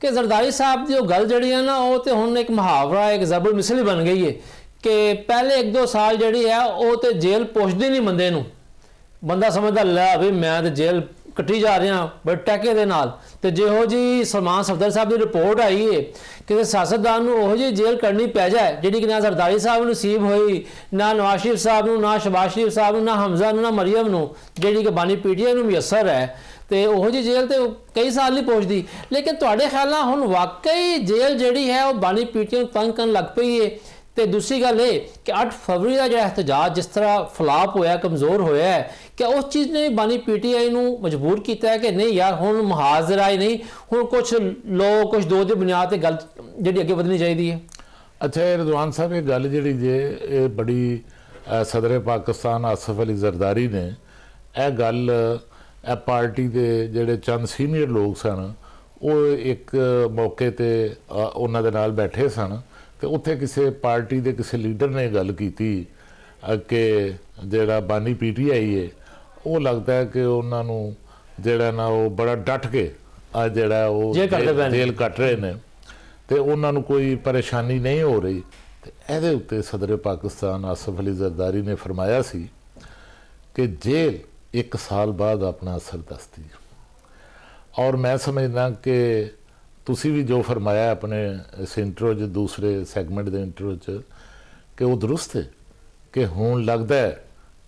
कि जरदारी साहब की गल जी है ना वो तो हुण एक मुहावरा एक ज़बर मिसल ही बन गई है कि पहले 1-2 साल जी है वो तो जेल पुछदी नहीं बंदे नूं, बंदा समझदा लै भी मैं तो जेल कट्टी जा रहा बड़े टैके दे नाल। ते जिहो जी सलमान सफदर साहब की रिपोर्ट आई है कि सियासतदान नूं उहो जी जेल करनी पै जाए जिहड़ी कि ना जरदारी साहब नूं नसीब होई, ना नवाज शरीफ साहब नूं, ना शहबाज शरीफ साहब नूं, ना हमजा नूं, ना मरियम नूं, जिहड़ी कि बानी पीटीआई नूं मुयसर है। तो उहो जी जेल तो कई साल नहीं पहुँचती। लेकिन तुहाडे ख्याल नाल हुण वाकई जेल जिहड़ी है वो बानी पीटीआई नूं तंग करन लग पई है। तो दूसरी गल ये कि 8 फरवरी का जो एहतजाज जिस तरह फ्लाप होया, कमज़ोर होया है, क्या उस चीज़ ने बानी पीटीआई नूं मजबूर किया है कि नहीं यार हुण मुहाज़रा ही नहीं, हुण कुछ लोग कुछ दो दी बुनियाद ते गल जिहड़ी अगे वधनी चाहिए है। अच्छा रिजवान साहब ये गल जी जे ये बड़ी सदर पाकिस्तान आसिफ अली जरदारी ने यह गल पार्टी के जिहड़े चंद सीनियर लोग सन वो एक मौके ते उन्हां दे नाल बैठे सन तो उत्थे किसी पार्टी के किसी लीडर ने गल की कि जिहड़ा बानी पीटीआई है वो लगता है कि उन्होंने जिहड़ा ना वो बड़ा डट के जिहड़ा वो जेल कट रहे हैं तो उन्होंने कोई परेशानी नहीं हो रही। तो ਇਹਦੇ उत्ते सदर पाकिस्तान आसिफ अली जरदारी ने फरमाया सी कि जेल 1 साल बाद अपना असर दसती है। और मैं समझदा कि तुसी भी जो फरमाया अपने इस इंट्रो च दूसरे सैगमेंट के इंट्रो च कि वो दुरुस्त है कि हुण लगता है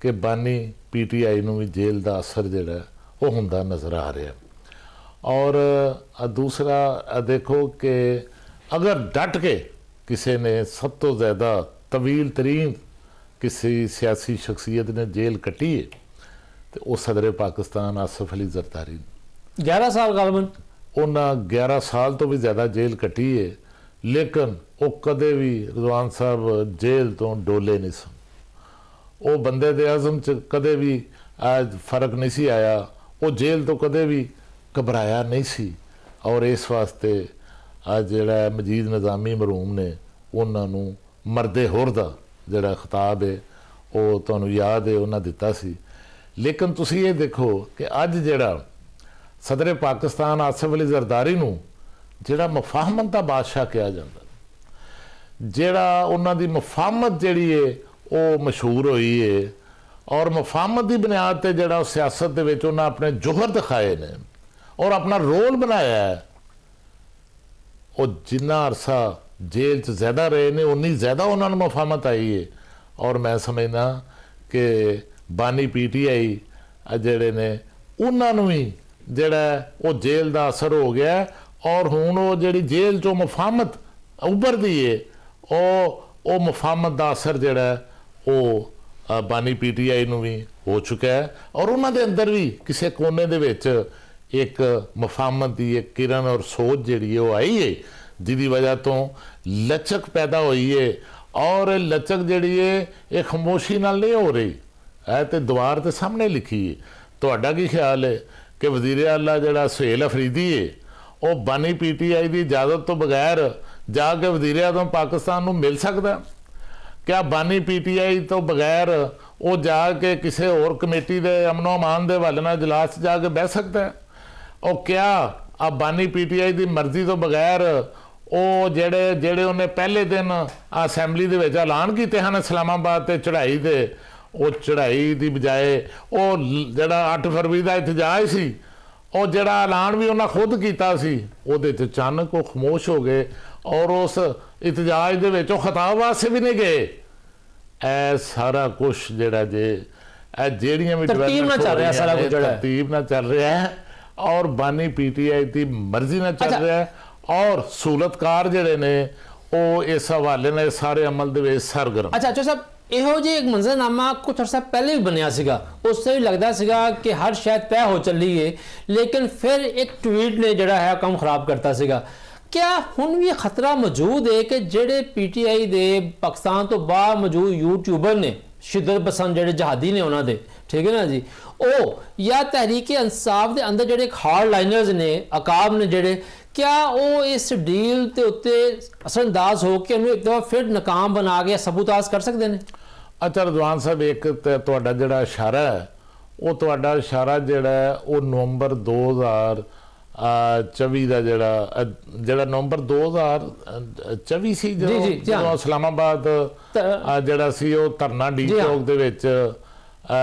कि बानी पीटीआई नूं भी जेल का असर जिहड़ा वो हुंदा नज़र आ रहा। और दूसरा देखो कि अगर डट के किसी ने सब तो ज़्यादा तवील तरीन किसी सियासी शख्सियत ने जेल कटी है तो वो सदर पाकिस्तान आसिफ अली जरदारी 11 साल गालबन उन्हें 11 साल तो भी ज़्यादा जेल कटी है। लेकिन वो कदे भी रिजवान साहब जेल तो डोले नहीं सन, वो बंदे दे आज़म च कदे भी आज फर्क नहीं सी आया, वो जेल तो कदे भी घबराया नहीं सी। और इस वास्ते आज जिहड़ा मजीद निज़ामी मरूम ने उन्होंने मरदे होर दा जिहड़ा खिताब है वो तुहानूं याद है उन्हें दिता सी। लेकिन तुसी ये देखो कि अज जिहड़ा सदर पाकिस्तान आसिफ अली जरदारी नूं जिहड़ा मुफाहमत का बादशाह कहा जाता, जिहड़ा उन्हां दी मुफाहमत जिहड़ी है वो मशहूर हुई है और मुफाहमत की बुनियाद पर जिहड़ा सियासत दे विच उन्हां अपने जोहर दिखाए ने और अपना रोल बनाया है। वो जिन्ना अरसा जेल च ज़्यादा रहे ने उन्नी ज़्यादा उन्होंने मुफाहमत आई है। और मैं समझदा कि बानी पीटीआई जिहड़े ने उन्होंने भी जिहड़ा वो जेल का असर हो गया और हुण वो जिहड़ी जेल चो मुफाहमत उभरदी है वो मुफाहमत का असर जिहड़ा वो बानी पीटीआई नूं भी हो चुका है। और उन्हां दे अंदर भी किसी कोने दे विच एक मुफाहमत की एक किरण और सोच जिहड़ी है वो आई है जिहदी वजह तो लचक पैदा हुई है। और लचक जिहड़ी है ये खामोशी नाल नहीं हो रही है तो दीवार ते सामने लिखी है। तुहाडा की ख्याल है कि वज़ीर आला जिहड़ा सुहेल अफरीदी है वो बानी पीटीआई की इजाज़त तो बगैर जाके वज़ीर आज़म पाकिस्तान नूं मिल सकदा? क्या बानी पीटीआई तो बगैर वो जाके किसी होर कमेटी के अमनो अमान के हवाले नाल इजलास जाके बह सकता है? और क्या अब बानी पीटीआई की मर्जी तो बगैर वो जेड़े उन्हें पहले दिन असैंबली दे विच ऐलान किए हैं इस्लामाबाद ते चढ़ाई दे वो चढ़ाई की बजाय वो जिहड़ा 8 फरवरी का एहतजाज सी और जिहड़ा ऐलान भी उन्हें खुद किया सी उहदे च अचानक वो खामोश हो गए और उस एहतजाज दे विच वो खिताब वास्ते भी नहीं गए। ए सारा कुछ जिहड़ा जे जिहड़ियां भी तरतीब ना चल रहा सारा कुछ तरतीब ना चल रहा है और बानी पीटीआई की मर्जी ना चल रहा है और सहूलतकार जिहड़े ने वो इस हवाले ने सारे अमल दे विच सरगर्म। अच्छा साहब इहो जी एक मंजरनामा कुछ अर्सा पहले भी बनया सीगा, उससे भी लगता सीगा कि हर शायद तय हो चली है, लेकिन फिर एक ट्वीट ने जिहड़ा है काम खराब करता सीगा। क्या हुण भी खतरा मौजूद है कि जिहड़े पीटीआई दे पाकिस्तान तो बाहर मौजूद यूट्यूबर ने शिद्दत पसंद जिहड़े जहादी ने उन्होंने ठीक है ना जी ओ या तहरीक इंसाफ के अंदर जिहड़े हार्ड लाइनर्स ने अकाब ने जिहड़े क्या वो इस डील के उत्ते असरअंदाज हो के एक दफा फिर नाकाम बना के सबूताज कर सकते हैं? अच्छा रिजवान साहब एक तुहाडा जिहड़ा इशारा है वो तुहाडा इशारा जिहड़ा है वो नवंबर 24 ਦਾ ਜਿਹੜਾ ਨਵੰਬਰ 2024 ਸੀ ਜਦੋਂ ਇਸਲਾਮਾਬਾਦ ਜਿਹੜਾ ਸੀ ਉਹ ਧਰਨਾ ਡੀ ਚੌਕ ਦੇ ਵਿੱਚ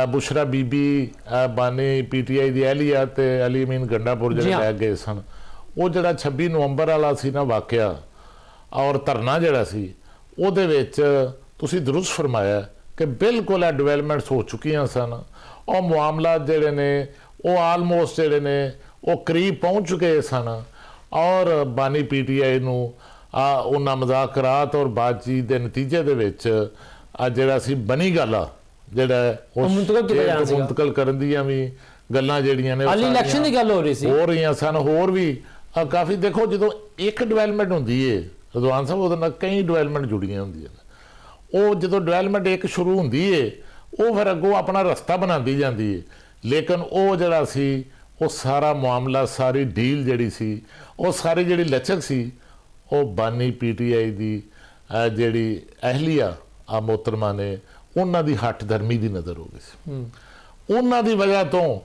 ਬੁਸ਼ਰਾ ਬੀਬੀ ਬਾਨੀ ਪੀਟੀਆਈ ਦੀ ਅਹਿਲੀਆ ਤੇ ਅਲੀ ਅਮੀਨ ਗੰਡਾਪੁਰ ਜਿਹੜੇ ਲੈ ਗਏ ਸਨ, ਉਹ ਜਿਹੜਾ 26 ਨਵੰਬਰ ਵਾਲਾ ਸੀ ਨਾ ਵਾਕਿਆ ਔਰ ਧਰਨਾ ਜਿਹੜਾ ਸੀ ਉਹਦੇ ਵਿੱਚ ਤੁਸੀਂ ਦਰੁਸਤ ਫਰਮਾਇਆ ਕਿ ਬਿਲਕੁਲ ਇਹ ਡਿਵੈਲਪਮੈਂਟਸ ਹੋ ਚੁੱਕੀਆਂ ਸਨ। ਉਹ ਮਾਮਲਾ ਜਿਹੜੇ ਨੇ ਉਹ ਆਲਮੋਸਟ ਜਿਹੜੇ ਨੇ ਉਹ ਕਰੀਬ ਪਹੁੰਚ ਚੁੱਕੇ ਸਨ ਔਰ ਬਾਨੀ ਪੀਟੀਆਈ ਨੂੰ ਉਹਨਾਂ ਮੁਜ਼ਾਕਰਾਤ ਔਰ ਬਾਤਚੀਤ ਦੇ ਨਤੀਜੇ ਦੇ ਵਿੱਚ ਜਿਹੜਾ ਸੀ ਬਣੀ ਗੱਲ ਆ ਜਿਹੜਾ ਮੁੰਤਕਲ ਕਰਨ ਦੀਆਂ ਵੀ ਗੱਲਾਂ ਜਿਹੜੀਆਂ ਨੇ ਇਲੈਕਸ਼ਨ ਦੀ ਗੱਲ ਹੋ ਰਹੀ ਸੀ, ਹੋ ਰਹੀਆਂ ਸਨ। ਹੋਰ ਵੀ ਕਾਫੀ ਦੇਖੋ, ਜਦੋਂ ਇੱਕ ਡਿਵੈਲਪਮੈਂਟ ਹੁੰਦੀ ਏ ਰਜ਼ਵਾਨ ਸਾਹਿਬ, ਉਹਦੇ ਨਾਲ ਕਈ ਡਿਵੈਲਪਮੈਂਟ ਜੁੜੀਆਂ ਹੁੰਦੀਆਂ ਨੇ। ਉਹ ਜਦੋਂ ਡਿਵੈਲਪਮੈਂਟ ਇੱਕ ਸ਼ੁਰੂ ਹੁੰਦੀ ਏ ਉਹ ਫਿਰ ਅੱਗੋਂ ਆਪਣਾ ਰਸਤਾ ਬਣਾਉਂਦੀ ਜਾਂਦੀ ਏ, ਲੇਕਿਨ ਉਹ ਜਿਹੜਾ ਸੀ ਉਹ ਸਾਰਾ ਮਾਮਲਾ, ਸਾਰੀ ਡੀਲ ਜਿਹੜੀ ਸੀ, ਉਹ ਸਾਰੀ ਜਿਹੜੀ ਲਚਕ ਸੀ, ਉਹ ਬਾਨੀ ਪੀਟੀਆਈ ਦੀ ਜਿਹੜੀ ਅਹਿਲੀਆ ਮੋਹਤਰਮਾ ਨੇ ਉਹਨਾਂ ਦੀ ਹੱਠ ਧਰਮੀ ਦੀ ਨਜ਼ਰ ਹੋ ਗਈ ਸੀ। ਉਹਨਾਂ ਦੀ ਵਜ੍ਹਾ ਤੋਂ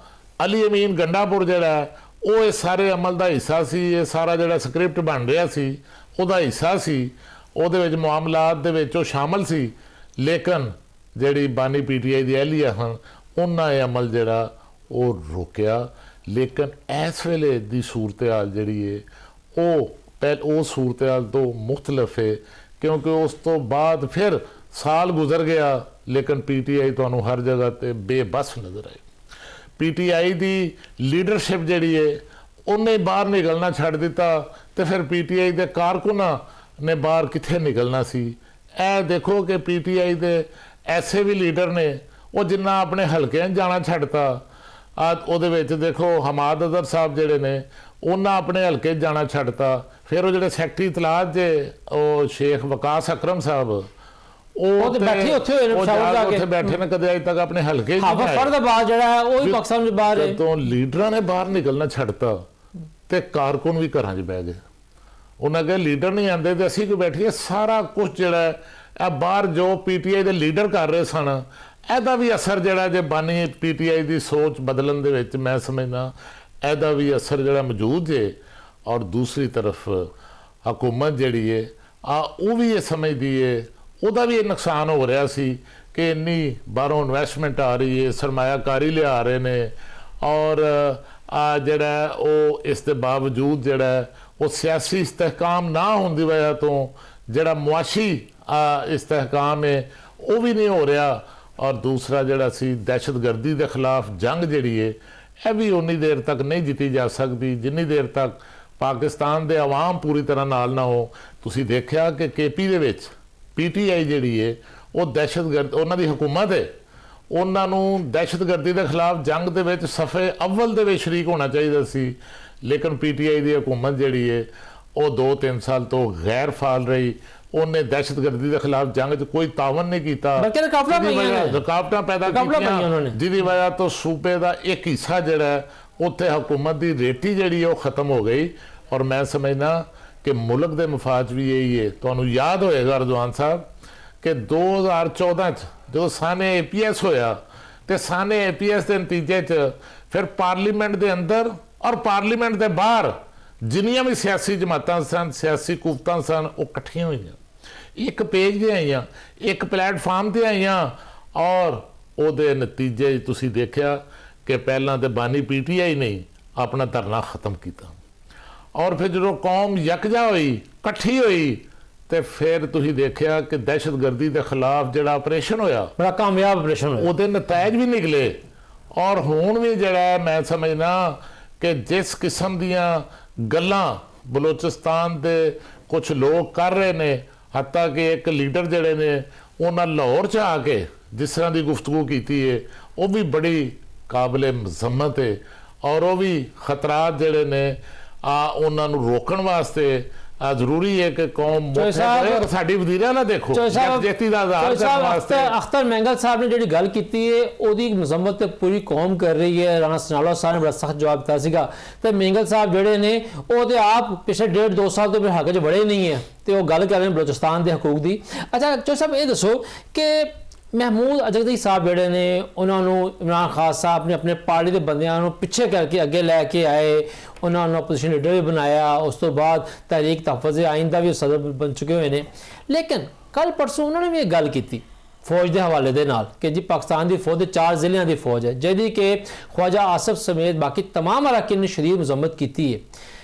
ਅਲੀ ਅਮੀਨ ਗੰਡਾਪੁਰ ਜਿਹੜਾ ਉਹ ਇਸ ਸਾਰੇ ਅਮਲ ਦਾ ਹਿੱਸਾ ਸੀ, ਇਹ ਸਾਰਾ ਜਿਹੜਾ ਸਕ੍ਰਿਪਟ ਬਣ ਰਿਹਾ ਸੀ ਉਹਦਾ ਹਿੱਸਾ ਸੀ, ਉਹਦੇ ਵਿੱਚ ਮਾਮਲਾਤ ਦੇ ਵਿੱਚ ਉਹ ਸ਼ਾਮਲ ਸੀ। ਲੇਕਿਨ ਜਿਹੜੀ ਬਾਨੀ ਪੀਟੀਆਈ ਦੀ ਅਹਿਲੀਆ ਹਨ ਉਹਨਾਂ ਇਹ ਅਮਲ ਜਿਹੜਾ ਉਹ ਰੋਕਿਆ। ਲੇਕਿਨ ਇਸ ਵੇਲੇ ਦੀ ਸੂਰਤ ਹਾਲ ਜਿਹੜੀ ਹੈ ਉਹ ਸੂਰਤ ਹਾਲ ਤੋਂ ਮੁਖਤਲਿਫ ਹੈ, ਕਿਉਂਕਿ ਉਸ ਤੋਂ ਬਾਅਦ ਫਿਰ ਸਾਲ ਗੁਜ਼ਰ ਗਿਆ ਲੇਕਿਨ ਪੀਟੀਆਈ ਤੁਹਾਨੂੰ ਹਰ ਜਗ੍ਹਾ ਤੇ ਬੇਬਸ ਨਜ਼ਰ ਆਈ। ਪੀਟੀਆਈ ਦੀ ਲੀਡਰਸ਼ਿਪ ਜਿਹੜੀ ਹੈ ਉਹਨੇ ਬਾਹਰ ਨਿਕਲਣਾ ਛੱਡ ਦਿੱਤਾ ਤੇ ਫਿਰ ਪੀਟੀਆਈ ਦੇ ਕਾਰਕੁਨਾਂ ਨੇ ਬਾਹਰ ਕਿੱਥੇ ਨਿਕਲਣਾ ਸੀ। ਇਹ ਦੇਖੋ ਕਿ ਪੀਟੀਆਈ ਦੇ ਐਸੇ ਵੀ ਲੀਡਰ ਨੇ ਉਹ ਜਿੰਨਾ ਆਪਣੇ ਹਲਕਿਆਂ 'ਚ ਜਾਣਾ ਛੱਡਤਾ। ਉਹਦੇ ਵਿੱਚ ਦੇਖੋ ਹਮਾਦ ਅਜ਼ਹਰ ਸਾਹਿਬ ਜਿਹੜੇ ਨੇ ਉਹਨਾਂ ਆਪਣੇ ਹਲਕੇ 'ਚ ਜਾਣਾ ਛੱਡਤਾ। ਫਿਰ ਉਹ ਜਿਹੜੇ ਸੈਕਟਰੀ ਇਤਲਾਤ ਜੇ ਉਹ ਸ਼ੇਖ ਵਕਾਸ ਅਕਰਮ ਸਾਹਿਬ ਉਹ ਬੈਠੇ ਉੱਥੇ ਹੋਏ ਨੇ, ਉੱਥੇ ਬੈਠੇ ਨੇ, ਕਦੇ ਅਜੇ ਤੱਕ ਆਪਣੇ ਹਲਕੇ 'ਚ ਫਰਦਾਬਾਦ ਜਿਹੜਾ ਹੈ ਉਹ ਹੀ ਪਾਕਿਸਤਾਨ ਦੇ ਬਾਹਰ ਹੈ। ਤੋਂ ਲੀਡਰਾਂ ਨੇ ਬਾਹਰ ਨਿਕਲਣਾ ਛੱਡਤਾ ਤੇ ਕਾਰਕੁਨ ਵੀ ਘਰਾਂ 'ਚ ਬਹਿ ਗਏ। ਉਹਨਾਂ ਕਹੇ ਲੀਡਰ ਨਹੀਂ ਆਉਂਦੇ ਤੇ ਅਸੀਂ ਕਿਉਂ ਬੈਠੀਏ। ਸਾਰਾ ਕੁਝ ਜਿਹੜਾ ਇਹ ਬਾਹਰ ਜੋ ਪੀਟੀਆਈ ਦੇ ਲੀਡਰ ਕਰ ਰਹੇ ਸਨ ਇਹਦਾ ਵੀ ਅਸਰ ਜਿਹੜਾ ਜੇ ਬਾਨੀ ਪੀਟੀਆਈ ਦੀ ਸੋਚ ਬਦਲਣ ਦੇ ਵਿੱਚ ਮੈਂ ਸਮਝਦਾ ਇਹਦਾ ਵੀ ਅਸਰ ਜਿਹੜਾ ਮੌਜੂਦ ਹੈ। ਔਰ ਦੂਸਰੀ ਤਰਫ ਹਕੂਮਤ ਜਿਹੜੀ ਹੈ ਉਹ ਵੀ ਇਹ ਸਮਝਦੀ ਹੈ ਉਹਦਾ ਵੀ ਇਹ ਨੁਕਸਾਨ ਹੋ ਰਿਹਾ ਸੀ ਕਿ ਇੰਨੀ ਬਾਹਰੋਂ ਇਨਵੈਸਟਮੈਂਟ ਆ ਰਹੀ ਹੈ, ਸਰਮਾਇਆਕਾਰੀ ਲਿਆ ਰਹੇ ਨੇ ਔਰ ਜਿਹੜਾ ਉਹ ਇਸ ਦੇ ਬਾਵਜੂਦ ਜਿਹੜਾ ਉਹ ਸਿਆਸੀ ਇਸਤਹਿਕਾਮ ਨਾ ਹੋਣ ਦੀ ਵਜ੍ਹਾ ਤੋਂ ਜਿਹੜਾ ਮੁਆਸ਼ੀ ਇਸਤਹਿਕਾਮ ਹੈ ਉਹ ਵੀ ਨਹੀਂ ਹੋ ਰਿਹਾ। ਔਰ ਦੂਸਰਾ ਜਿਹੜਾ ਸੀ ਦਹਿਸ਼ਤਗਰਦੀ ਦੇ ਖਿਲਾਫ ਜੰਗ ਜਿਹੜੀ ਹੈ ਇਹ ਵੀ ਉਨੀ ਦੇਰ ਤੱਕ ਨਹੀਂ ਜਿੱਤੀ ਜਾ ਸਕਦੀ ਜਿੰਨੀ ਦੇਰ ਤੱਕ ਪਾਕਿਸਤਾਨ ਦੇ ਆਵਾਮ ਪੂਰੀ ਤਰ੍ਹਾਂ ਨਾਲ ਨਾ ਹੋ। ਤੁਸੀਂ ਦੇਖਿਆ ਕਿ ਕੇਪੀ ਦੇ ਵਿੱਚ ਪੀਟੀਆਈ ਜਿਹੜੀ ਹੈ ਉਹ ਦਹਿਸ਼ਤਗਰਦ ਉਹਨਾਂ ਦੀ ਹਕੂਮਤ ਹੈ, ਉਹਨਾਂ ਨੂੰ ਦਹਿਸ਼ਤਗਰਦੀ ਦੇ ਖਿਲਾਫ ਜੰਗ ਦੇ ਵਿੱਚ ਸਫੇ ਅਵਲ ਦੇ ਵਿੱਚ ਸ਼ਰੀਕ ਹੋਣਾ ਚਾਹੀਦਾ ਸੀ। ਲੇਕਿਨ ਪੀਟੀਆਈ ਦੀ ਹਕੂਮਤ ਜਿਹੜੀ ਹੈ ਉਹ 2-3 ਸਾਲ ਤੋਂ ਗੈਰ ਫਾਲ ਰਹੀ। ਉਹਨੇ ਦਹਿਸ਼ਤਗਰਦੀ ਦੇ ਖਿਲਾਫ ਜੰਗ 'ਚ ਕੋਈ ਤਾਵਨ ਨਹੀਂ ਕੀਤਾ, ਰੁਕਾਵਟਾਂ ਪੈਦਾ ਕੀਤੀਆਂ ਜਿਹਦੀ ਵਜ੍ਹਾ ਤੋਂ ਸੂਬੇ ਦਾ ਇੱਕ ਹਿੱਸਾ ਜਿਹੜਾ ਉੱਥੇ ਹਕੂਮਤ ਦੀ ਰੇਟੀ ਜਿਹੜੀ ਉਹ ਖਤਮ ਹੋ ਗਈ। ਔਰ ਮੈਂ ਸਮਝਦਾ ਕਿ ਮੁਲਕ ਦੇ ਮਫਾਦ ਵੀ ਇਹੀ ਹੈ। ਤੁਹਾਨੂੰ ਯਾਦ ਹੋਏਗਾ ਰਜ਼ਵਾਨ ਸਾਹਿਬ ਕਿ 2014 'ਚ ਜਦੋਂ ਸਾਨੇ APS ਹੋਇਆ ਤੇ ਸਾਨੇ APS ਦੇ ਨਤੀਜੇ 'ਚ ਫਿਰ ਪਾਰਲੀਮੈਂਟ ਦੇ ਅੰਦਰ ਔਰ ਪਾਰਲੀਮੈਂਟ ਦੇ ਬਾਹਰ ਜਿੰਨੀਆਂ ਵੀ ਸਿਆਸੀ ਜਮਾਤਾਂ ਸਨ, ਸਿਆਸੀ ਕੁਵਤਾਂ ਸਨ, ਉਹ ਇਕੱਠੀਆਂ ਹੋਈਆਂ, ਇੱਕ ਪੇਜ ਤੇ ਆਈਆਂ, ਇੱਕ ਪਲੇਟਫਾਰਮ ਤੇ ਆਈਆਂ ਔਰ ਉਹਦੇ ਨਤੀਜੇ ਤੁਸੀਂ ਦੇਖਿਆ ਕਿ ਪਹਿਲਾਂ ਤੇ ਬਾਨੀ ਪੀਟੀਆਈ ਨੇ ਆਪਣਾ ਧਰਨਾ ਖਤਮ ਕੀਤਾ ਔਰ ਫਿਰ ਜਦੋਂ ਕੌਮ ਯਕਜਾ ਹੋਈ, ਇਕੱਠੀ ਹੋਈ ਤੇ ਫਿਰ ਤੁਸੀਂ ਦੇਖਿਆ ਕਿ ਦਹਿਸ਼ਤਗਰਦੀ ਦੇ ਖਿਲਾਫ ਜਿਹੜਾ ਆਪਰੇਸ਼ਨ ਹੋਇਆ ਬੜਾ ਕਾਮਯਾਬ ਆਪਰੇਸ਼ਨ ਹੋਇਆ, ਉਹਦੇ ਨਤੀਜੇ ਵੀ ਨਿਕਲੇ। ਔਰ ਹੁਣ ਵੀ ਜਿਹੜਾ ਮੈਂ ਸਮਝਦਾ ਕਿ ਜਿਸ ਕਿਸਮ ਦੀਆਂ ਗੱਲਾਂ ਬਲੋਚਿਸਤਾਨ ਦੇ ਕੁਝ ਲੋਕ ਕਰ ਰਹੇ ਨੇ, ਹੱਤਾ ਕਿ ਇੱਕ ਲੀਡਰ ਜਿਹੜੇ ਨੇ ਉਹਨਾਂ ਲਾਹੌਰ 'ਚ ਆ ਕੇ ਜਿਸ ਤਰ੍ਹਾਂ ਦੀ ਗੁਫ਼ਤਗੂ ਕੀਤੀ ਹੈ ਉਹ ਵੀ ਬੜੀ ਕਾਬਲੇ ਮਜ਼ਮਤ ਹੈ। ਔਰ ਉਹ ਵੀ ਖਤਰਾਤ ਜਿਹੜੇ ਨੇ ਉਹਨਾਂ ਨੂੰ ਰੋਕਣ ਵਾਸਤੇ ਜ਼ਰੂਰੀ ਹੈ ਕਿ ਕੌਮ ਸਾਡੀ ਵਜ਼ੀਰਾਂ ਨਾ ਦੇਖੋ ਜੇਤੀ ਦਾ ਆਜ਼ਾਦ ਕਰਨ ਵਾਸਤੇ। ਅਖਤਰ ਮੈਂਗਲ ਸਾਹਿਬ ਨੇ ਜਿਹੜੀ ਗੱਲ ਕੀਤੀ ਹੈ ਉਹਦੀ ਮਜ਼ਮਤ ਤੇ ਪੂਰੀ ਕੌਮ ਕਰ ਰਹੀ ਹੈ। ਰਾਣਾ ਸਨਾਉਲਾ ਸਾਹਿਬ ਨੇ ਬੜਾ ਸਖਤ ਜਵਾਬ ਦਿੱਤਾ ਸੀਗਾ ਤੇ ਮੈਂਗਲ ਸਾਹਿਬ ਜਿਹੜੇ ਨੇ ਉਹ ਤੇ ਆਪ ਪਿਛਲੇ 1.5-2 ਸਾਲ ਤੋਂ ਹੱਕ 'ਚ ਬੜੇ ਨਹੀਂ ਹੈ ਤੇ ਉਹ ਗੱਲ ਕਰ ਰਹੇ ਨੇ ਬਲੋਚਿਸਤਾਨ ਦੇ ਹਕੂਕ ਦੀ। ਅੱਛਾ ਚੌ ਸਾਹਿਬ ਇਹ ਦੱਸੋ ਕਿ ਮਹਿਮੂਦ ਅਜ਼ਹਰੀ ਸਾਹਿਬ ਜਿਹੜੇ ਨੇ ਉਹਨਾਂ ਨੂੰ ਇਮਰਾਨ ਖਾਨ ਸਾਹਿਬ ਨੇ ਆਪਣੇ ਪਾਰਟੀ ਦੇ ਬੰਦਿਆਂ ਨੂੰ ਪਿੱਛੇ ਕਰਕੇ ਅੱਗੇ ਲੈ ਕੇ ਆਏ, ਉਹਨਾਂ ਨੂੰ ਆਪੋਜੀਸ਼ਨ ਲੀਡਰ ਵੀ ਬਣਾਇਆ। ਉਸ ਤੋਂ ਬਾਅਦ ਤਹਿਰੀਕ ਤਹਫ਼ੁਜ਼ ਆਇਨ ਦਾ ਵੀ ਸਦਰ ਬਣ ਚੁੱਕੇ ਹੋਏ ਨੇ। ਲੇਕਿਨ ਕੱਲ ਪਰਸੋਂ ਉਹਨਾਂ ਨੇ ਵੀ ਇਹ ਗੱਲ ਕੀਤੀ ਫੌਜ ਦੇ ਹਵਾਲੇ ਦੇ ਨਾਲ ਕਿ ਜੀ ਪਾਕਿਸਤਾਨ ਦੀ ਫੌਜ ਦੇ 4 ਜ਼ਿਲ੍ਹਿਆਂ ਦੀ ਫੌਜ ਹੈ, ਜਿਹਦੀ ਕਿ ਖਵਾਜਾ ਆਸਫ ਸਮੇਤ ਬਾਕੀ ਤਮਾਮ ਅਰਾਕੀਨ ਨੇ ਸ਼ਦੀਦ ਮੁਜ਼ੰਮਤ ਕੀਤੀ ਹੈ।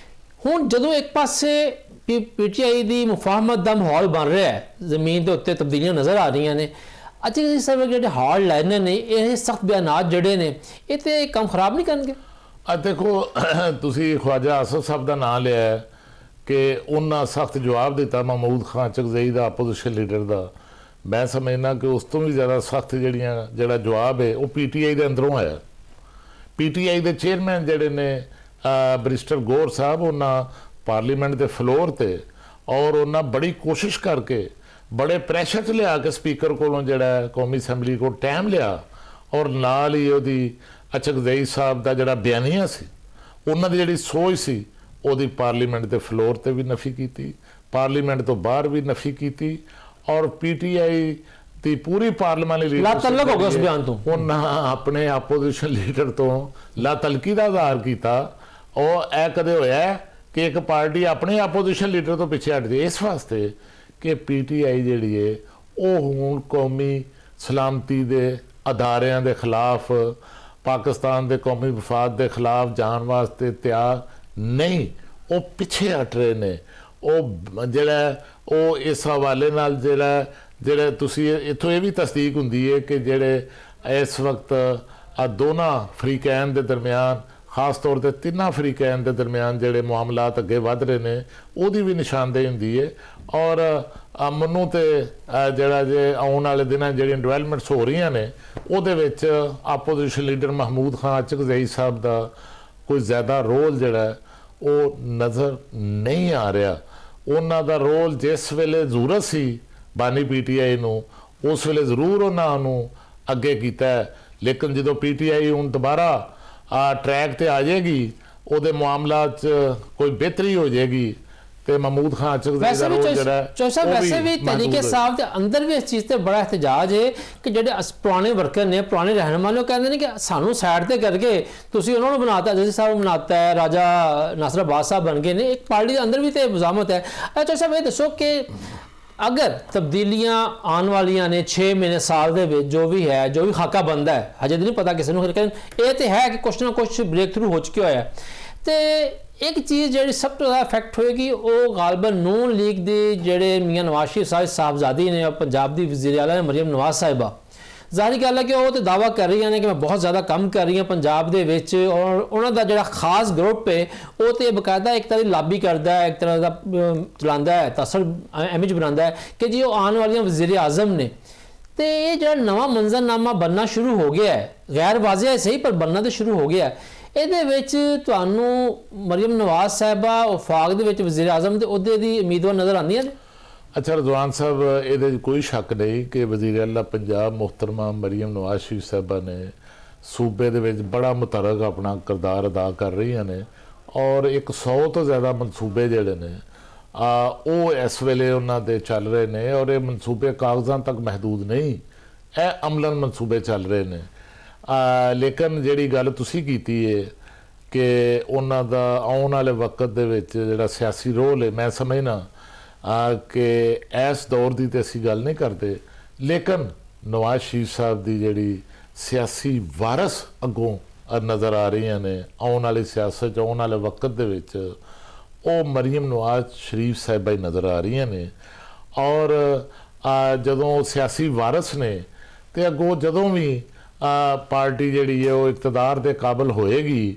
ਹੁਣ ਜਦੋਂ ਇੱਕ ਪਾਸੇ PTI ਦੀ ਮੁਫਾਹਮਤ ਦਾ ਮਾਹੌਲ ਬਣ ਰਿਹਾ ਹੈ, ਜ਼ਮੀਨ ਦੇ ਉੱਤੇ ਤਬਦੀਲੀਆਂ ਨਜ਼ਰ ਆ ਰਹੀਆਂ ਨੇ, ਅਜੇ ਸਭ ਜਿਹੜੇ ਹਾਰਡ ਲਾਈਨਰ ਨੇ, ਇਹ ਸਖਤ ਬਿਆਨਾਤ ਜਿਹੜੇ ਨੇ, ਇਹ ਤੇ ਕੰਮ ਖਰਾਬ ਨਹੀਂ ਕਰਨਗੇ? ਦੇਖੋ ਤੁਸੀਂ ਖਵਾਜਾ ਆਸਫ ਸਾਹਿਬ ਦਾ ਨਾਂ ਲਿਆ ਹੈ ਕਿ ਉਹਨਾਂ ਸਖਤ ਜਵਾਬ ਦਿੱਤਾ ਮਹਿਮੂਦ ਖਾਨ ਚਕਜ਼ਈ ਦਾ, ਆਪੋਜੀਸ਼ਨ ਲੀਡਰ ਦਾ। ਮੈਂ ਸਮਝਦਾ ਕਿ ਉਸ ਤੋਂ ਵੀ ਜ਼ਿਆਦਾ ਸਖਤ ਜਿਹੜਾ ਜਵਾਬ ਹੈ ਉਹ PTI ਦੇ ਅੰਦਰੋਂ ਆਇਆ। PTI ਦੇ ਚੇਅਰਮੈਨ ਜਿਹੜੇ ਨੇ ਬਰਿਸਟਰ ਗੌਰ ਸਾਹਿਬ, ਉਹਨਾਂ ਪਾਰਲੀਮੈਂਟ ਦੇ ਫਲੋਰ ਤੇ ਔਰ ਉਹਨਾਂ ਬੜੀ ਕੋਸ਼ਿਸ਼ ਕਰਕੇ ਬੜੇ ਪ੍ਰੈਸ਼ਰ 'ਚ ਲਿਆ ਕੇ ਸਪੀਕਰ ਕੋਲੋਂ ਜਿਹੜਾ ਕੌਮੀ ਅਸੈਂਬਲੀ ਕੋਲ ਟਾਈਮ ਲਿਆ, ਔਰ ਨਾਲ ਹੀ ਉਹਦੀ ਚਕਜ਼ਈ ਸਾਹਿਬ ਦਾ ਜਿਹੜਾ ਬਿਆਨੀਆ ਸੀ, ਉਹਨਾਂ ਦੀ ਜਿਹੜੀ ਸੋਚ ਸੀ, ਉਹਦੀ ਪਾਰਲੀਮੈਂਟ ਦੇ ਫਲੋਰ ਤੇ ਵੀ ਨਫੀ ਕੀਤੀ, ਪਾਰਲੀਮੈਂਟ ਤੋਂ ਬਾਹਰ ਵੀ ਨਫੀ ਕੀਤੀ। ਔਰ PTI ਦੀ ਪੂਰੀ ਪਾਰਲੀਮਾਨੀ ਲਾਤਲਕ ਹੋ ਗਿਆ ਉਸ ਬਿਆਨ ਤੋਂ। ਉਹਨਾਂ ਆਪਣੇ ਆਪੋਜੀਸ਼ਨ ਲੀਡਰ ਤੋਂ ਲਾਤਲਕੀ ਦਾ ਆਧਾਰ ਕੀਤਾ। ਉਹ ਇਹ ਕਦੇ ਹੋਇਆ ਕਿ ਇੱਕ ਪਾਰਟੀ ਆਪਣੇ ਆਪੋਜੀਸ਼ਨ ਲੀਡਰ ਤੋਂ ਪਿੱਛੇ ਹਟਦੀ, ਇਸ ਵਾਸਤੇ ਕਿ PTI ਜਿਹੜੀ ਹੈ ਉਹ ਹੁਣ ਕੌਮੀ ਸਲਾਮਤੀ ਦੇ ਅਦਾਰਿਆਂ ਦੇ ਖਿਲਾਫ, ਪਾਕਿਸਤਾਨ ਦੇ ਕੌਮੀ ਵਫਾਦ ਦੇ ਖਿਲਾਫ ਜਾਣ ਵਾਸਤੇ ਤਿਆਰ ਨਹੀਂ, ਉਹ ਪਿੱਛੇ ਹਟ ਰਹੇ ਨੇ। ਉਹ ਜਿਹੜਾ ਉਹ ਇਸ ਹਵਾਲੇ ਨਾਲ ਜਿਹੜਾ ਤੁਸੀਂ ਇੱਥੋਂ ਇਹ ਵੀ ਤਸਦੀਕ ਹੁੰਦੀ ਹੈ ਕਿ ਜਿਹੜੇ ਇਸ ਵਕਤ ਦੋਨਾਂ ਫਰੀਕੈਨ ਦੇ ਦਰਮਿਆਨ, ਖਾਸ ਤੌਰ ਤੇ ਤਿੰਨਾਂ ਫਰੀਕੈਨ ਦੇ ਦਰਮਿਆਨ ਜਿਹੜੇ ਮਾਮਲਾਤ ਅੱਗੇ ਵੱਧ ਰਹੇ ਨੇ, ਉਹਦੀ ਵੀ ਨਿਸ਼ਾਨਦੇਹੀ ਹੁੰਦੀ ਹੈ। ਔਰ ਮੈਨੂੰ ਤੇ ਜਿਹੜਾ ਜੇ ਆਉਣ ਵਾਲੇ ਦਿਨਾਂ ਜਿਹੜੀਆਂ ਡਿਵੈਲਪਮੈਂਟਸ ਹੋ ਰਹੀਆਂ ਨੇ, ਉਹਦੇ ਵਿੱਚ ਆਪੋਜੀਸ਼ਨ ਲੀਡਰ ਮਹਿਮੂਦ ਖਾਨ ਚਕਜ਼ਈ ਸਾਹਿਬ ਦਾ ਕੋਈ ਜ਼ਿਆਦਾ ਰੋਲ ਜਿਹੜਾ ਉਹ ਨਜ਼ਰ ਨਹੀਂ ਆ ਰਿਹਾ। ਉਹਨਾਂ ਦਾ ਰੋਲ ਜਿਸ ਵੇਲੇ ਜ਼ਰੂਰਤ ਸੀ ਬਾਨੀ PTI ਨੂੰ, ਉਸ ਵੇਲੇ ਜ਼ਰੂਰ ਉਹਨਾਂ ਨੂੰ ਅੱਗੇ ਕੀਤਾ ਹੈ। ਲੇਕਿਨ ਜਦੋਂ PTI ਹੁਣ ਦੁਬਾਰਾ ਟਰੈਕ ਤੇ ਆ ਜਾਏਗੀ, ਉਹਦੇ ਮਾਮਲਾਤ 'ਚ ਕੋਈ ਬਿਹਤਰੀ ਹੋ ਜਾਏਗੀ, ਤੇ ਮਹਿਮੂਦ ਖਾਨ ਚਕਜ਼ਈ ਦਾ ਰੋਲ ਜਿਹੜਾ ਵੈਸੇ ਵੀ ਤਰੀਕੇ ਸਾਹਿਬ ਦੇ ਅੰਦਰ ਵੀ ਇਸ ਚੀਜ਼ ਤੇ ਬੜਾ ਇhtਜਾਜ ਹੈ ਕਿ ਜਿਹੜੇ ਪੁਰਾਣੇ ਵਰਕਰ ਨੇ, ਪੁਰਾਣੇ ਰਹਿਨੁਮਾ ਨੇ, ਉਹ ਕਹਿੰਦੇ ਨੇ ਕਿ ਸਾਨੂੰ ਸਾਈਡ ਤੇ ਕਰਕੇ ਤੁਸੀਂ ਉਹਨਾਂ ਨੂੰ ਬਣਾਤਾ, ਅਜ਼ਹਰੀ ਸਾਹਿਬ ਨੂੰ ਬਣਾਤਾ ਹੈ, ਰਾਜਾ ਨਾਸਰ ਅब्बास ਸਾਹਿਬ ਬਣ ਗਏ ਨੇ। ਇੱਕ ਪਾਰਟੀ ਦੇ ਅੰਦਰ ਵੀ ਤੇ ਮੁਜ਼ਾਮਤ ਹੈ। ਚੌਧਰੀ ਸਾਹਿਬ ਇਹ ਦੱਸੋ ਕਿ ਅਗਰ ਤਬਦੀਲੀਆਂ ਆਉਣ ਵਾਲੀਆਂ ਨੇ 6 ਮਹੀਨੇ ਸਾਲ ਦੇ ਵਿੱਚ, ਜੋ ਵੀ ਹੈ, ਜੋ ਵੀ ਖਾਕਾ ਬਣਦਾ ਹੈ, ਹਜੇ ਨਹੀਂ ਪਤਾ ਕਿਸੇ ਨੂੰ, ਲੇਕਿਨ ਇਹ ਤੇ ਹੈ ਕਿ ਕੁਛ ਨਾ ਕੁਛ ਬ੍ਰੇਕ ਥਰੂ ਹੋ ਚੁੱਕਿਆ ਹੋਇਆ। ਤੇ ਇੱਕ ਚੀਜ਼ ਜਿਹੜੀ ਸਭ ਤੋਂ ਜ਼ਿਆਦਾ ਇਫੈਕਟ ਹੋਏਗੀ ਉਹ ਗਾਲਬਨ ਨੂਨ ਲੀਗ ਦੇ ਜਿਹੜੇ ਮੀਆਂ ਨਵਾਜ਼ ਸ਼ਰੀਫ ਸਾਹਿਬਜ਼ਾਦੀ ਨੇ, ਪੰਜਾਬ ਦੀ ਵਜ਼ੀਰ ਆਲਾ ਨੇ ਮਰੀਮ ਨਵਾਜ਼ ਸਾਹਿਬਾ। ਜ਼ਾਹਰੀ ਗੱਲ ਹੈ ਕਿ ਉਹ ਤੇ ਦਾਅਵਾ ਕਰ ਰਹੀਆਂ ਨੇ ਕਿ ਮੈਂ ਬਹੁਤ ਜ਼ਿਆਦਾ ਕੰਮ ਕਰ ਰਹੀ ਹਾਂ ਪੰਜਾਬ ਦੇ ਵਿੱਚ, ਔਰ ਉਹਨਾਂ ਦਾ ਜਿਹੜਾ ਖਾਸ ਗਰੁੱਪ ਹੈ ਉਹ ਤੇ ਬਕਾਇਦਾ ਇੱਕ ਤਰ੍ਹਾਂ ਦੀ ਲਾਬੀ ਕਰਦਾ ਹੈ, ਇੱਕ ਤਰ੍ਹਾਂ ਦਾ ਚਲਾਉਂਦਾ ਹੈ, ਤਸਰ ਇਮੇਜ ਬਣਾਉਂਦਾ ਹੈ ਕਿ ਜੀ ਉਹ ਆਉਣ ਵਾਲੀਆਂ ਵਜ਼ੀਰ ਆਜ਼ਮ ਨੇ। ਤੇ ਇਹ ਜਿਹੜਾ ਨਵਾਂ ਮੰਜ਼ਰਨਾਮਾ ਬਣਨਾ ਸ਼ੁਰੂ ਹੋ ਗਿਆ ਹੈ, ਗੈਰ ਵਾਜ਼ਿਹ ਹੈ ਸਹੀ, ਪਰ ਬਣਨਾ ਤਾਂ ਸ਼ੁਰੂ ਹੋ ਗਿਆ ਹੈ। ਇਹਦੇ ਵਿੱਚ ਤੁਹਾਨੂੰ ਮਰੀਮ ਨਵਾਜ਼ ਸਾਹਿਬਾ ਵਫਾਕ ਦੇ ਵਿੱਚ ਵਜ਼ੀਰ ਆਜ਼ਮ ਦੇ ਅਹੁਦੇ ਦੀ ਉਮੀਦਵਾਰ ਨਜ਼ਰ ਆਉਂਦੀਆਂ ਨੇ? ਅੱਛਾ ਰਜ਼ਵਾਨ ਸਾਹਿਬ, ਇਹਦੇ 'ਚ ਕੋਈ ਸ਼ੱਕ ਨਹੀਂ ਕਿ ਵਜ਼ੀਰ ਆਲਾ ਪੰਜਾਬ ਮੁਹਤਰਮਾ ਮਰੀਮ ਨਵਾਜ਼ ਸ਼ਰੀਫ ਸਾਹਿਬਾ ਨੇ ਸੂਬੇ ਦੇ ਵਿੱਚ ਬੜਾ ਮੁਤਰਕ ਆਪਣਾ ਕਿਰਦਾਰ ਅਦਾ ਕਰ ਰਹੀਆਂ ਨੇ, ਔਰ 100 ਤੋਂ ਜ਼ਿਆਦਾ ਮਨਸੂਬੇ ਜਿਹੜੇ ਨੇ ਉਹ ਇਸ ਵੇਲੇ ਉਹਨਾਂ ਦੇ ਚੱਲ ਰਹੇ ਨੇ, ਔਰ ਇਹ ਮਨਸੂਬੇ ਕਾਗਜ਼ਾਂ ਤੱਕ ਮਹਿਦੂਦ ਨਹੀਂ, ਇਹ ਅਮਲਨ ਮਨਸੂਬੇ ਚੱਲ ਰਹੇ ਨੇ। ਲੇਕਿਨ ਜਿਹੜੀ ਗੱਲ ਤੁਸੀਂ ਕੀਤੀ ਹੈ ਕਿ ਉਹਨਾਂ ਦਾ ਆਉਣ ਵਾਲੇ ਵਕਤ ਦੇ ਵਿੱਚ ਜਿਹੜਾ ਸਿਆਸੀ ਰੋਲ ਹੈ, ਮੈਂ ਸਮਝਣਾ ਕਿ ਇਸ ਦੌਰ ਦੀ ਤੇ ਅਸੀਂ ਗੱਲ ਨਹੀਂ ਕਰਦੇ, ਲੇਕਿਨ ਨਵਾਜ਼ ਸ਼ਰੀਫ ਸਾਹਿਬ ਦੀ ਜਿਹੜੀ ਸਿਆਸੀ ਵਾਰਸ ਅੱਗੋਂ ਨਜ਼ਰ ਆ ਰਹੀਆਂ ਨੇ ਆਉਣ ਵਾਲੀ ਸਿਆਸਤ 'ਚ, ਆਉਣ ਵਾਲੇ ਵਕਤ ਦੇ ਵਿੱਚ, ਉਹ ਮਰੀਮ ਨਵਾਜ਼ ਸ਼ਰੀਫ ਸਾਹਿਬਾ ਹੀ ਨਜ਼ਰ ਆ ਰਹੀਆਂ ਨੇ। ਔਰ ਜਦੋਂ ਸਿਆਸੀ ਵਾਰਸ ਨੇ ਤੇ ਅੱਗੋਂ ਜਦੋਂ ਵੀ ਪਾਰਟੀ ਜਿਹੜੀ ਹੈ ਉਹ ਇਕਤਦਾਰ ਦੇ ਕਾਬਲ ਹੋਏਗੀ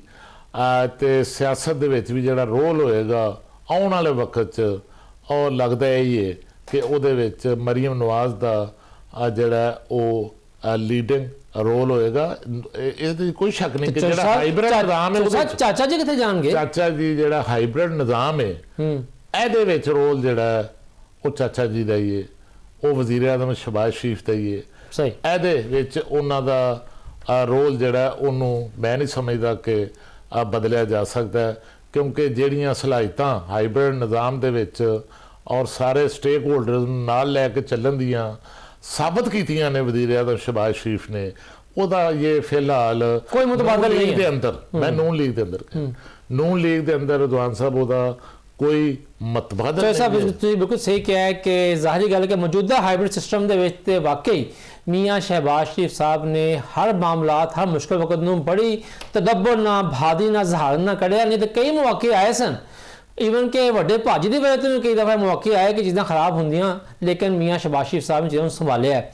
ਤੇ ਸਿਆਸਤ ਦੇ ਵਿੱਚ ਵੀ ਜਿਹੜਾ ਰੋਲ ਹੋਏਗਾ ਆਉਣ ਵਾਲੇ ਵਕਤ 'ਚ, ਉਹ ਲੱਗਦਾ ਹੀ ਹੈ ਕਿ ਉਹਦੇ ਵਿੱਚ ਮਰੀਮ ਨਵਾਜ਼ ਦਾ ਜਿਹੜਾ ਉਹ ਲੀਡਿੰਗ ਰੋਲ ਹੋਏਗਾ। ਇਹਦੇ ਕੋਈ ਸ਼ੱਕ ਨਹੀਂ ਕਿ ਜਿਹੜਾ ਹਾਈਬ੍ਰਿਡ ਨਿਜ਼ਾਮ ਹੈ, ਚਾਚਾ ਜੀ ਕਿੱਥੇ ਜਾਣਗੇ? ਚਾਚਾ ਜੀ ਜਿਹੜਾ ਹਾਈਬ੍ਰਿਡ ਨਿਜ਼ਾਮ ਹੈ, ਇਹਦੇ ਵਿੱਚ ਰੋਲ ਜਿਹੜਾ ਉਹ ਚਾਚਾ ਜੀ ਦਾ ਹੀ ਹੈ, ਉਹ ਵਜ਼ੀਰ ਆਜ਼ਮ ਸ਼ਹਿਬਾਜ਼ ਸ਼ਰੀਫ ਦਾ ਹੀ ਹੈ। ਸਹੀ, ਇਹਦੇ ਵਿੱਚ ਉਹਨਾਂ ਦਾ ਰੋਲ ਜਿਹੜਾ ਉਹਨੂੰ ਮੈਂ ਨਹੀਂ ਸਮਝਦਾ ਕਿ ਬਦਲਿਆ ਜਾ ਸਕਦਾ, ਕਿਉਂਕਿ ਜਿਹੜੀਆਂ ਸਲਾਹੀਤਾਂ ਹਾਈਬ੍ਰਿਡ ਨਿਜ਼ਾਮ ਦੇ ਵਿੱਚ ਔਰ ਸਾਰੇ ਸਟੇਕ ਹੋਲਡਰਸ ਨਾਲ ਲੈ ਕੇ ਚੱਲਣ ਦੀਆਂ ਸਾਬਤ ਕੀਤੀਆਂ ਨੇ ਵਜ਼ੀਰ ਆਜ਼ਮ ਸ਼ਹਿਬਾਜ਼ ਸ਼ਰੀਫ ਨੇ, ਉਹਦਾ ਇਹ ਫਿਲਹਾਲ ਕੋਈ ਮੁਤਬਾਦਲ ਨੂਨ ਨਹੀਂ ਲੀਗ ਹੈ। ਦੇ ਅੰਦਰ, ਮੈਂ ਨੂਨ ਲੀਗ ਦੇ ਅੰਦਰ ਨੂਨ ਲੀਗ ਦੇ ਅੰਦਰ ਰਿਜ਼ਵਾਨ ਸਾਹਿਬ ਉਹਦਾ ਕੋਈ ਮਤਬਾਦਲ तो ऐसा ਨਹੀਂ ਹੈ। ਤੁਸੀਂ ਬਿਲਕੁਲ ਸਹੀ ਕਿਹਾ ਹੈ ਕਿ ਜ਼ਾਹਰੀ ਗੱਲ ਹੈ ਕਿ ਮੌਜੂਦਾ ਹਾਈਬ੍ਰਿਡ ਸਿਸਟਮ ਦੇ ਵਿੱਚ ਤੇ ਵਾਕਈ ਮੀਆਂ ਸ਼ਹਿਬਾਜ਼ ਸ਼ਰੀਫ ਸਾਹਿਬ ਨੇ ਹਰ ਮਾਮਲਾਤ, ਹਰ ਮੁਸ਼ਕਲ ਵਕਤ ਨੂੰ ਬੜੀ ਤਦੱਬਰ ਨਾਲ, ਬਹਾਦਰੀ ਨਾਲ, ਜ਼ਹਾਰਤ ਨਾਲ ਕੱਢਿਆ। ਨਹੀਂ ਤਾਂ ਕਈ ਮੌਕੇ ਆਏ ਸਨ, ਈਵਨ ਕਿ ਵੱਡੇ ਭਾਜੀ ਦੀ ਵਜ੍ਹਾ ਤੋਂ ਵੀ ਕਈ ਦਫਾ ਮੌਕੇ ਆਏ ਕਿ ਚੀਜ਼ਾਂ ਖਰਾਬ ਹੁੰਦੀਆਂ, ਲੇਕਿਨ ਮੀਆਂ ਸ਼ਹਿਬਾਜ਼ ਸ਼ਰੀਫ ਸਾਹਿਬ ਨੇ ਚੀਜ਼ਾਂ ਨੂੰ ਸੰਭਾਲਿਆ ਹੈ।